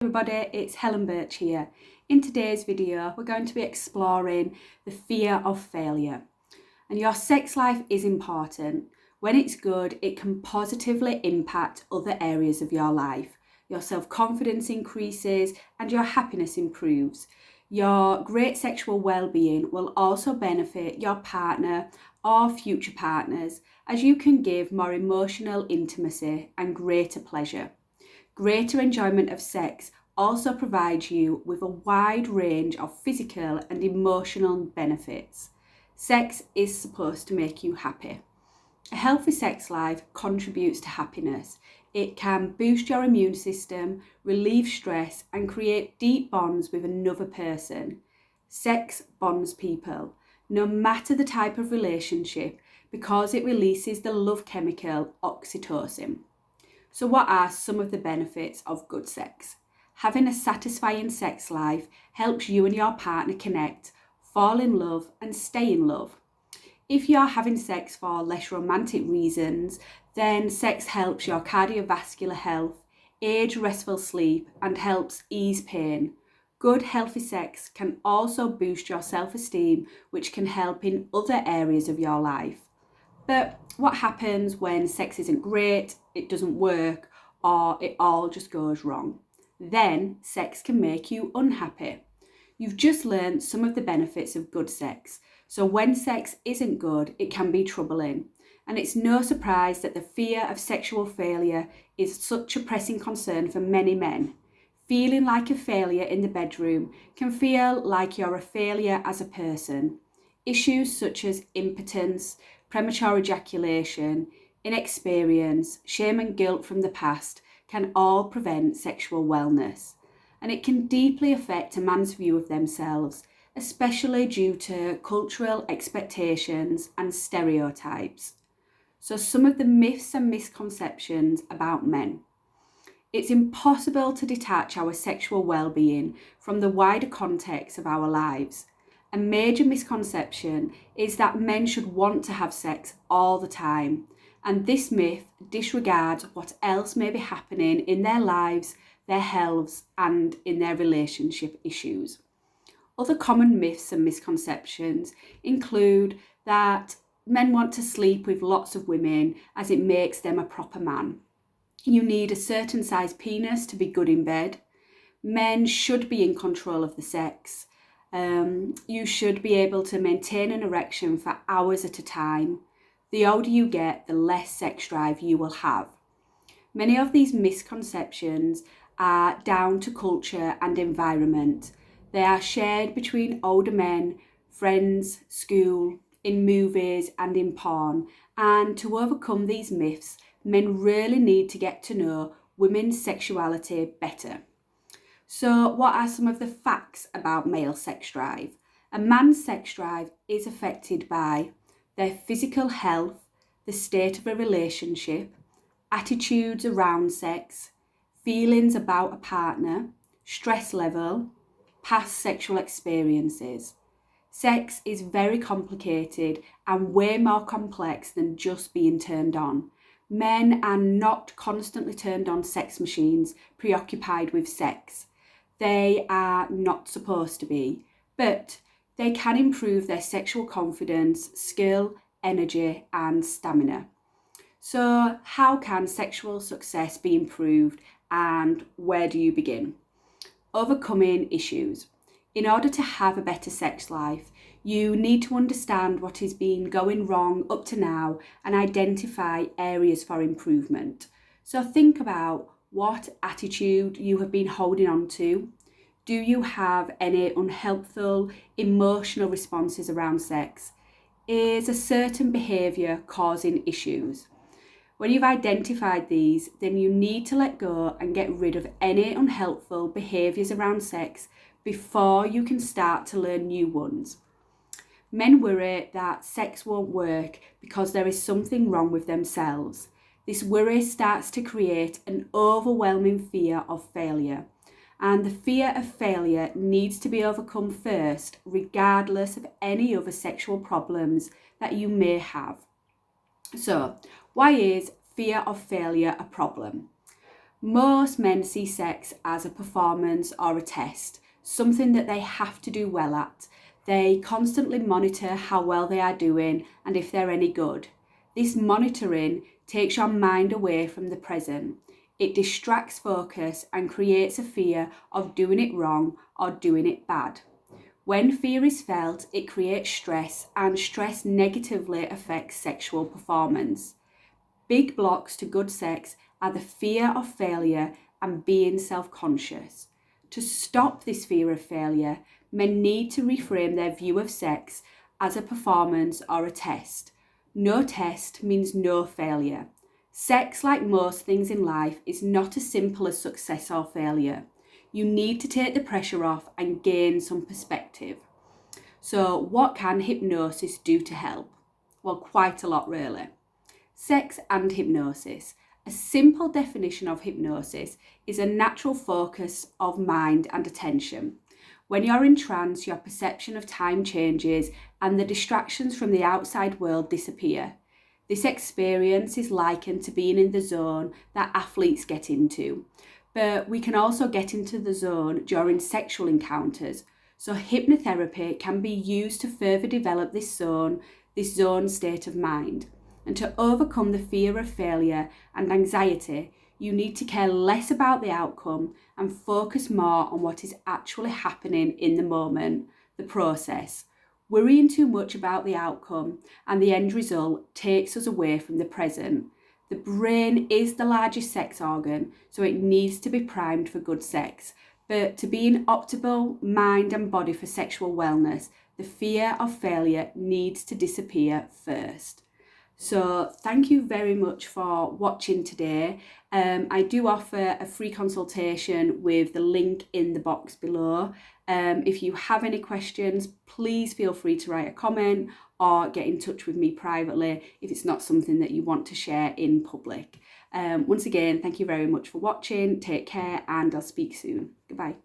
Everybody, it's Helen Birch here. In today's video, we're going to be exploring the fear of failure. And your sex life is important. When it's good, it can positively impact other areas of your life. Your self-confidence increases and your happiness improves. Your great sexual well-being will also benefit your partner or future partners, as you can give more emotional intimacy and greater pleasure. Greater enjoyment of sex also provides you with a wide range of physical and emotional benefits. Sex is supposed to make you happy. A healthy sex life contributes to happiness. It can boost your immune system, relieve stress, and create deep bonds with another person. Sex bonds people, no matter the type of relationship, because it releases the love chemical oxytocin. So what are some of the benefits of good sex? Having a satisfying sex life helps you and your partner connect, fall in love, and stay in love. If you're having sex for less romantic reasons, then sex helps your cardiovascular health, aids restful sleep, and helps ease pain. Good, healthy sex can also boost your self-esteem, which can help in other areas of your life. But what happens when sex isn't great, it doesn't work, or it all just goes wrong? Then sex can make you unhappy. You've just learned some of the benefits of good sex. So when sex isn't good, it can be troubling. And it's no surprise that the fear of sexual failure is such a pressing concern for many men. Feeling like a failure in the bedroom can feel like you're a failure as a person. Issues such as impotence, premature ejaculation, inexperience, shame and guilt from the past can all prevent sexual wellness. And it can deeply affect a man's view of themselves, especially due to cultural expectations and stereotypes. So some of the myths and misconceptions about men. It's impossible to detach our sexual well-being from the wider context of our lives. A major misconception is that men should want to have sex all the time, and this myth disregards what else may be happening in their lives, their healths, and in their relationship issues. Other common myths and misconceptions include that men want to sleep with lots of women as it makes them a proper man. You need a certain size penis to be good in bed. Men should be in control of the sex. You should be able to maintain an erection for hours at a time. The older you get, the less sex drive you will have. Many of these misconceptions are down to culture and environment. They are shared between older men, friends, school, in movies and in porn. And to overcome these myths, men really need to get to know women's sexuality better. So what are some of the facts about male sex drive? A man's sex drive is affected by their physical health, the state of a relationship, attitudes around sex, feelings about a partner, stress level, past sexual experiences. Sex is very complicated and way more complex than just being turned on. Men are not constantly turned on sex machines, preoccupied with sex. They are not supposed to be, but they can improve their sexual confidence, skill, energy, and stamina. So, how can sexual success be improved, and where do you begin? Overcoming issues. In order to have a better sex life, you need to understand what has been going wrong up to now and identify areas for improvement. So think about what attitude you have been holding on to. Do you have any unhelpful emotional responses around sex? Is a certain behaviour causing issues? When you've identified these, then you need to let go and get rid of any unhelpful behaviours around sex before you can start to learn new ones. Men worry that sex won't work because there is something wrong with themselves. This worry starts to create an overwhelming fear of failure. And the fear of failure needs to be overcome first, regardless of any other sexual problems that you may have. So, why is fear of failure a problem? Most men see sex as a performance or a test, something that they have to do well at. They constantly monitor how well they are doing and if they're any good. This monitoring takes your mind away from the present. It distracts focus and creates a fear of doing it wrong or doing it bad. When fear is felt, it creates stress, and stress negatively affects sexual performance. Big blocks to good sex are the fear of failure and being self-conscious. To stop this fear of failure, men need to reframe their view of sex as a performance or a test. No test means no failure. Sex, like most things in life, is not as simple as success or failure. You need to take the pressure off and gain some perspective. So, what can hypnosis do to help? Well, quite a lot, really. Sex and hypnosis. A simple definition of hypnosis is a natural focus of mind and attention. When you're in trance, your perception of time changes and the distractions from the outside world disappear. This experience is likened to being in the zone that athletes get into. But we can also get into the zone during sexual encounters. So hypnotherapy can be used to further develop this zone state of mind. And to overcome the fear of failure and anxiety, you need to care less about the outcome and focus more on what is actually happening in the moment, the process. Worrying too much about the outcome and the end result takes us away from the present. The brain is the largest sex organ, so it needs to be primed for good sex. But to be in optimal mind and body for sexual wellness, the fear of failure needs to disappear first. So thank you very much for watching today. I do offer a free consultation with the link in the box below. If you have any questions, please feel free to write a comment or get in touch with me privately if it's not something that you want to share in public. Once again, thank you very much for watching. Take care and I'll speak soon. Goodbye.